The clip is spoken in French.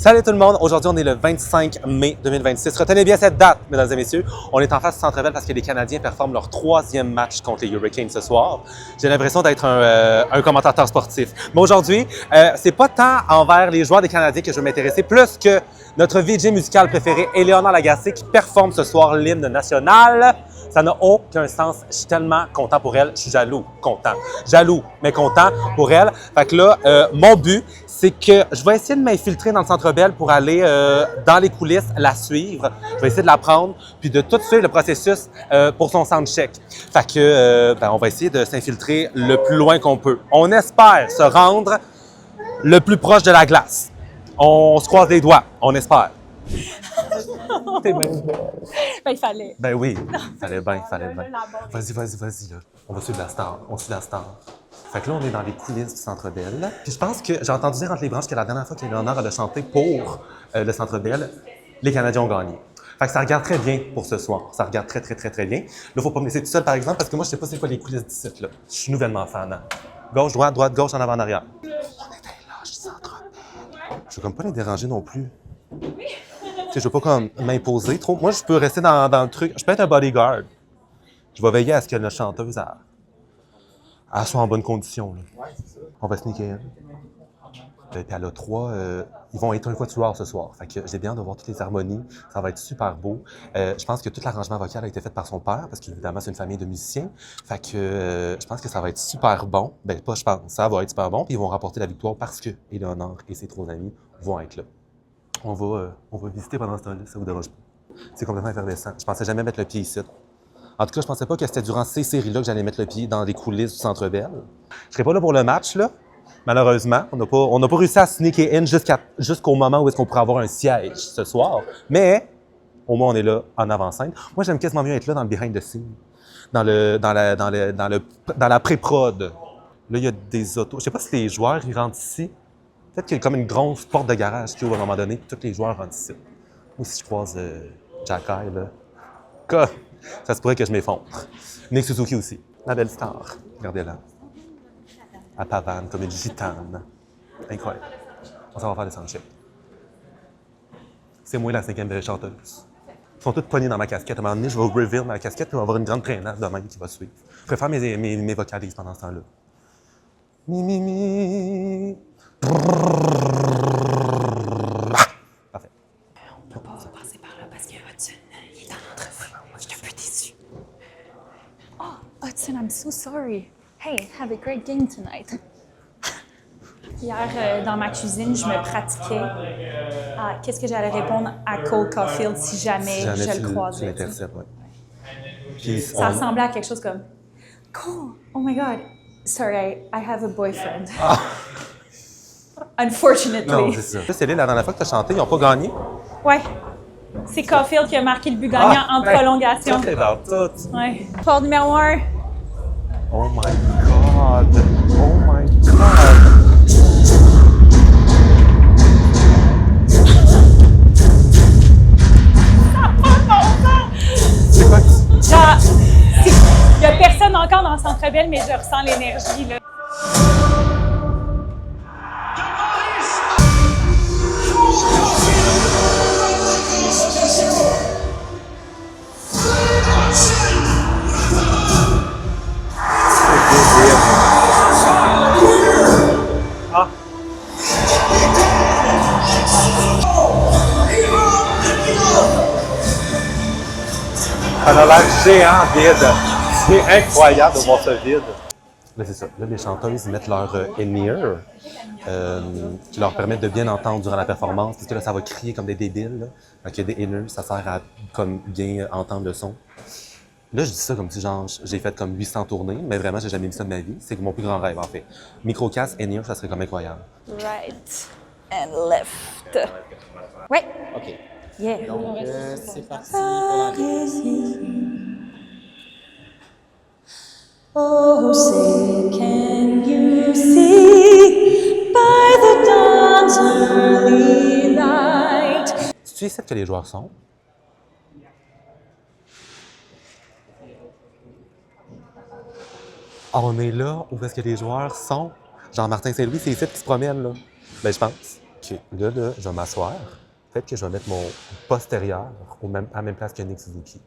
Salut tout le monde! Aujourd'hui, on est le 25 mai 2026. Retenez bien cette date, mesdames et messieurs. On est en face du Centre Bell parce que les Canadiens performent leur 3e match contre les Hurricanes ce soir. J'ai l'impression d'être un commentateur sportif. Mais aujourd'hui, c'est pas tant envers les joueurs des Canadiens que je vais m'intéresser, plus que notre VJ musical préféré, Éléonore Lagacé, qui performe ce soir l'hymne national. Ça n'a aucun sens. Je suis tellement content pour elle. Je suis jaloux, content. Jaloux, mais content pour elle. Fait que là, mon but, c'est que je vais essayer de m'infiltrer dans le Centre Bell pour aller dans les coulisses, la suivre. Je vais essayer de la prendre, puis de tout suivre le processus pour son soundcheck. Fait que, on va essayer de s'infiltrer le plus loin qu'on peut. On espère se rendre le plus proche de la glace. On se croise les doigts, on espère. T'es bien. Ben, il fallait. Ben oui, fallait bien. Vas-y, là. On va suivre la star. On suit la star. Fait que là, on est dans les coulisses du Centre Bell. Puis je pense que j'ai entendu dire entre les branches que la dernière fois qu'Éléonore a chanté pour le Centre Bell, les Canadiens ont gagné. Fait que ça regarde très bien pour ce soir. Ça regarde très bien. Là, il faut pas me laisser tout seul, par exemple, parce que moi, je sais pas c'est quoi les coulisses du site, là. Je suis nouvellement fan. Hein? Gauche, droite, gauche, en avant, en arrière. On est dans les loges du Centre Bell. Je veux comme pas les déranger non plus. Je veux pas comme m'imposer trop. Moi, je peux rester dans le truc. Je peux être un bodyguard. Je vais veiller à ce que notre chanteuse elle soit en bonne condition. Là. On va sneaker in. Puis elle a 3. Ils vont être un quatuor ce soir. Fait que j'ai bien hâte de voir toutes les harmonies. Ça va être super beau. Je pense que tout l'arrangement vocal a été fait par son père, parce qu'évidemment, c'est une famille de musiciens. Fait que je pense que ça va être super bon. Ben, pas je pense. Ça va être super bon. Puis ils vont remporter la victoire parce que Éléonore et ses 3 amis vont être là. On va visiter pendant ce temps-là, ça vous dérange pas. C'est complètement effervescent. Je pensais jamais mettre le pied ici. En tout cas, je pensais pas que c'était durant ces séries-là que j'allais mettre le pied dans les coulisses du Centre Bell. Je serais pas là pour le match, là. Malheureusement, on n'a pas réussi à sneaker in jusqu'au moment où est-ce qu'on pourrait avoir un siège ce soir. Mais, au moins, on est là en avant-scène. Moi, j'aime quasiment mieux être là dans le behind the scene. Dans la pré-prod. Là, il y a des autos. Je sais pas si les joueurs, ils rentrent ici. Peut-être qu'il y a comme une grosse porte de garage qui ouvre à un moment donné, puis tous les joueurs rentrent ici. Moi, si je croise Jacky, là, ça se pourrait que je m'effondre. Nick Suzuki aussi. La belle star. Regardez-la. Elle pavane comme une gitane. Incroyable. On s'en va faire des soundchecks. C'est moi la 5e chanteuse. Ils sont tous pognés dans ma casquette. À un moment donné, je vais reveal ma casquette, puis on va avoir une grande traînade de même qui va suivre. Je préfère mes vocalises pendant ce temps-là. Mi. Parfait. On peut pas passer par là parce que Hudson, il est dans l'entrevue. Je suis un peu déçue. Oh, Hudson, I'm so sorry. Hey, have a great game tonight. Hier, dans ma cuisine, je me pratiquais à qu'est-ce que j'allais répondre à Cole Caulfield si jamais je le croisais. Puis, ça ressemblait à quelque chose comme Cole, oh my God, sorry, I have a boyfriend. Unfortunately. Non, c'est ça. Céline, la dernière fois que tu as chanté, ils n'ont pas gagné? Ouais. C'est Caulfield qui a marqué le but gagnant en prolongation. Ça, c'est dans tout. Ouais. Port numéro 1. Oh my God! Oh my God! C'est quoi? Genre, il n'y a personne encore dans le Centre Bell, mais je ressens l'énergie, là. Ah! Ça a l'air géant vide. C'est incroyable de voir ce vide. Là, c'est ça. Là, les chanteuses mettent leur in-ear qui leur permettent de bien entendre durant la performance. Parce que là, ça va crier comme des débiles. Là. Donc, il y a des in-ears, ça sert à comme, bien entendre le son. Là, je dis ça comme si genre, j'ai fait comme 800 tournées, mais vraiment, j'ai jamais mis ça de ma vie. C'est mon plus grand rêve, en fait. Microcast, in-ear, ça serait comme incroyable. Right and left. Ouais. OK. Yeah. Donc, c'est parti pour la... Oh, say, can you see by the dawn's early light? C'est-tu ici que les joueurs sont? On est là où est-ce que les joueurs sont? Genre Martin Saint-Louis, c'est ici qu'ils se promènent, là. Ben, je pense. OK. Là, je vais m'asseoir. Peut-être que je vais mettre mon postérieur à la même place que Nick Suzuki.